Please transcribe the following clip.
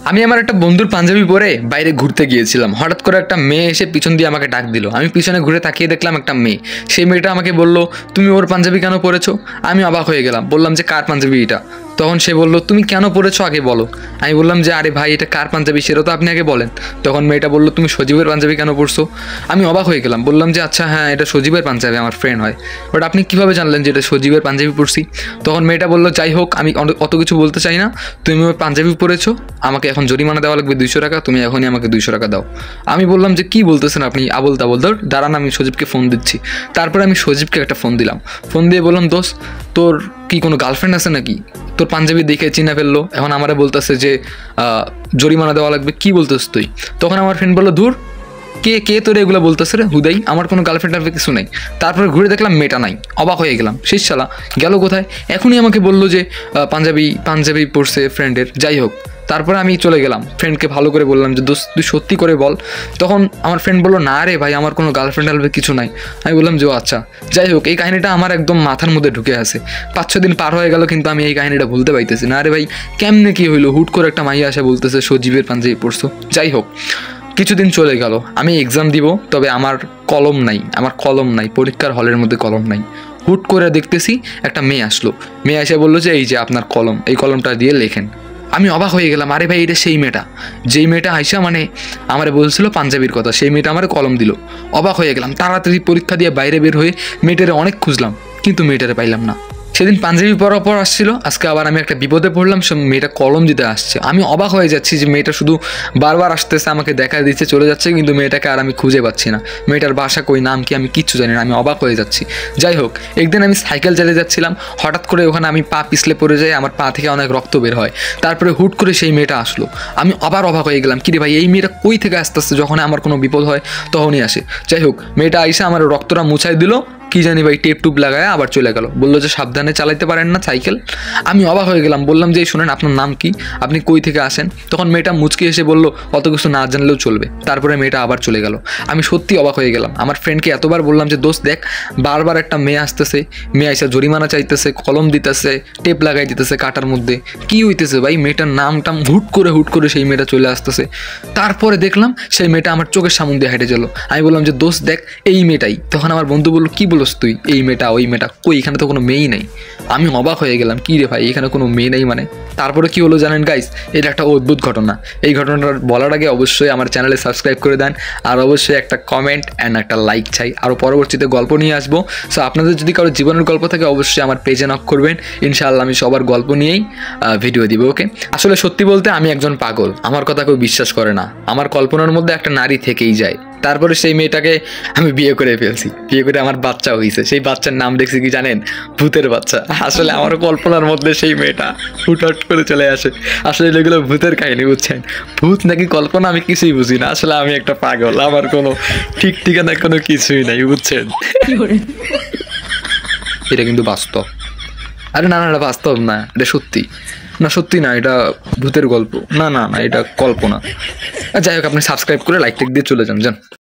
আমি আমার একটা বন্ধুর পাঞ্জাবি পরে বাইরে ঘুরতে গিয়েছিলাম। হঠাৎ করে একটা মেয়ে এসে পিছন দিয়ে আমাকে ডাক দিল। আমি পিছনে ঘুরে তাকিয়ে দেখলাম একটা মেয়ে। সেই মেয়েটা আমাকে বলল, তুমি ওর পাঞ্জাবি কেন পরেছো? আমি অবাক হয়ে গেলাম, বললাম যে কার পাঞ্জাবি এটা? তখন সে বলল, তুমি কেন পরেছো আগে বলো। আমি বললাম যে আরে ভাই, এটা কার পাঞ্জাবি সেটা তো আপনি আগে বলেন। তখন মেয়েটা বলল, তুমি সজীবের পাঞ্জাবি কেন পরছো? আমি অবাক হয়ে গেলাম, বললাম যে আচ্ছা হ্যাঁ, এটা সজীবের পাঞ্জাবি, আমার ফ্রেন্ড হয়। বাট আপনি কীভাবে জানলেন যে এটা সজীবের পাঞ্জাবি পরছি? তখন মেয়েটা বলল, যাই হোক, আমি অত কিছু বলতে চাই না, তুমি ওই পাঞ্জাবি পরেছো, আমাকে এখন জরিমানা দেওয়া লাগবে 200 টাকা, তুমি এখনই আমাকে 200 টাকা দাও। আমি বললাম যে কী বলতেছেন আপনি, আবল তাবল ধর, দাঁড়ান আমি সজীবকে ফোন দিচ্ছি। তারপরে আমি সজীবকে একটা ফোন দিলাম। ফোন দিয়ে বললাম, দোস্ত তোর কি কোনো গার্লফ্রেন্ড আছে নাকি? তোর পাঞ্জাবি দেখে চিনা ফেললো, এখন আমারে বলতেছে যে জরিমানা দেওয়া লাগবে, কী বলতেছ তুই? তখন আমার ফ্রেন্ড বললো, ধুর, কে কে তোর এগুলো বলতেছে রে হুদাই, আমার কোনো গার্লফ্রেন্ড টার্লফ্রেন্ড কিছু নাই। তারপরে ঘুরে দেখলাম মেয়েটা নাই। অবাক হয়ে গেলাম, শেষ শালা গেল কোথায়? এখনই আমাকে বললো যে পাঞ্জাবি পড়ছে ফ্রেন্ডের। যাই হোক, তারপরে আমি চলে গেলাম, ফ্রেন্ডকে ভালো করে বললাম যে দোস্ত তুই সত্যি করে বল। তখন আমার ফ্রেন্ড বললো, না রে ভাই, আমার কোনো গার্লফ্রেন্ড টার্লফ্রেন্ড কিছু নাই। আমি বললাম যে ও আচ্ছা। যাই হোক, এই কাহিনিটা আমার একদম মাথার মধ্যে ঢুকে আছে। 5-6 দিন পার হয়ে গেল, কিন্তু আমি এই কাহিনিটা ভুলতে পাইতেছি না। আরে ভাই, কেমনে কী হইলো? হুট করে একটা মাইয়া আসে বলতেছে সজীবের পাঞ্জাবি পড়ছো। যাই হোক, কিছুদিন চলে গেল, আমি এক্সাম দিব, তবে আমার কলম নাই, পরীক্ষার হলের মধ্যে কলম নাই। হুট করে দেখতেছি একটা মেয়ে আসলো। মেয়ে এসে বললো যে এই যে আপনার কলম, এই কলমটা দিয়ে লেখেন। আমি অবাক হয়ে গেলাম, আরে ভাই, এটা সেই মেয়েটা, যেই মেয়েটা আইসা মানে আমারে বলছিল পাঞ্জাবির কথা, সেই মেয়েটা আমার কলম দিল। অবাক হয়ে গেলাম, তাড়াতাড়ি পরীক্ষা দিয়ে বাইরে বের হয়ে মেয়েটারে অনেক খুঁজলাম, কিন্তু মেয়েটারে পাইলাম না। সেদিন পাঞ্জাবি পরার পর আসছিল, আজকে আবার আমি একটা বিপদে পড়লাম, সে মেয়েটা কলম দিতে আসছে। আমি অবাক হয়ে যাচ্ছি যে মেয়েটা শুধু বারবার আসতেছে, আমাকে দেখা দিচ্ছে, চলে যাচ্ছে, কিন্তু মেয়েটাকে আর আমি খুঁজে পাচ্ছি না। মেয়েটার বাসা কই, নাম কি, আমি কিচ্ছু জানি না। আমি অবাক হয়ে যাচ্ছি। যাই হোক, একদিন আমি সাইকেল চালিয়ে যাচ্ছিলাম, হঠাৎ করে ওখানে আমি পা পিছলে পড়ে যাই, আমার পা থেকে অনেক রক্ত বের হয়। তারপরে হুট করে সেই মেয়েটা আসলো। আমি আবার অবাক হয়ে গেলাম, কিরে ভাই, এই মেয়েটা কই থেকে আস্তে আস্তে, যখন আমার কোনো বিপদ হয় তখনই আসে। যাই হোক, মেয়েটা আইসা আমার রক্তটা মুছাই দিল, কি জানি ভাই, টেপ টুপ লাগায় আবার চলে গেল। বললো যে সাবধানে চালাইতে পারেন না সাইকেল। আমি অবাক হয়ে গেলাম, বললাম যে শুনেন, আপনার নাম কি, আপনি কই থেকে আসেন? তখন মেয়েটা মুচকি এসে বললো, অত কিছু না জানলেও চলবে। তারপরে মেয়েটা আবার চলে গেল। আমি সত্যি অবাক হয়ে গেলাম। আমার ফ্রেন্ডকে এতবার বললাম যে দোস্ত দেখ, বারবার একটা মেয়ে আসতেছে, মেয়ে আইসা জরিমানা চাইতেছে, কলম দিতেছে, টেপ লাগাই দিতেছে কাটার মধ্যে, কি হইতেছে ভাই? মেয়েটার নামটাম হুট করে সেই মেয়েটা চলে আসতেছে। তারপরে দেখলাম সেই মেয়েটা আমার চোখের সামনে দিয়ে হেঁটে গেল। আমি বললাম যে দোস্ত দেখ, এই মেয়েটাই। তখন আমার বন্ধু বললো, কি বলস তুই, এই মেয়েটা ওই মেয়েটা? কই, এখানে তো কোনো মেয়েই নাই। আমি অবাক হয়ে গেলাম, কী রে ভাই, এখানে কোনো মেয়ে নেই মানে? তারপরে কি হলো জানেন গাইস? এটা একটা অদ্ভুত ঘটনা। এই ঘটনাটা বলার আগে অবশ্যই আমার চ্যানেলে সাবস্ক্রাইব করে দেন, আর অবশ্যই একটা কমেন্ট অ্যান্ড একটা লাইক চাই। আরও পরবর্তীতে গল্প নিয়ে আসবো। সো আপনাদের যদি কারো জীবনের গল্প থাকে অবশ্যই আমার পেজে নক করবেন, ইনশাআল্লাহ আমি সবার গল্প নিয়েই ভিডিও দিব। ওকে, আসলে সত্যি বলতে আমি একজন পাগল, আমার কথা কেউ বিশ্বাস করে না। আমার কল্পনার মধ্যে একটা নারী থেকেই যায়। তারপরে সেই মেয়েটাকে আমি বিয়ে করে ফেলছি, বিয়ে করে আমার বাচ্চা হয়েছে। সেই বাচ্চার নাম দেখছি কি জানেন? ভূতের বাচ্চা। আসলে আমার কল্পনার মধ্যে সেই মেয়েটা হুটহাট করে চলে আসে। আসলে এগুলো ভূতের কাহিনী, বুঝছেন? ভূত নাকি কল্পনা আমি কিছুই বুঝি না। আসলে আমি একটা পাগল, আমার কোনো ঠিক ঠিকানা কোনো কিছুই নাই, বুঝছেন? এটা কিন্তু বাস্তব। আরে না, এটা বাস্তব না, এটা সত্যি না, সত্যি না, এটা ভূতের গল্প। না, এটা কল্পনা। যাই হোক, আপনি সাবস্ক্রাইব করে লাইক টেক দিয়ে চলে যান।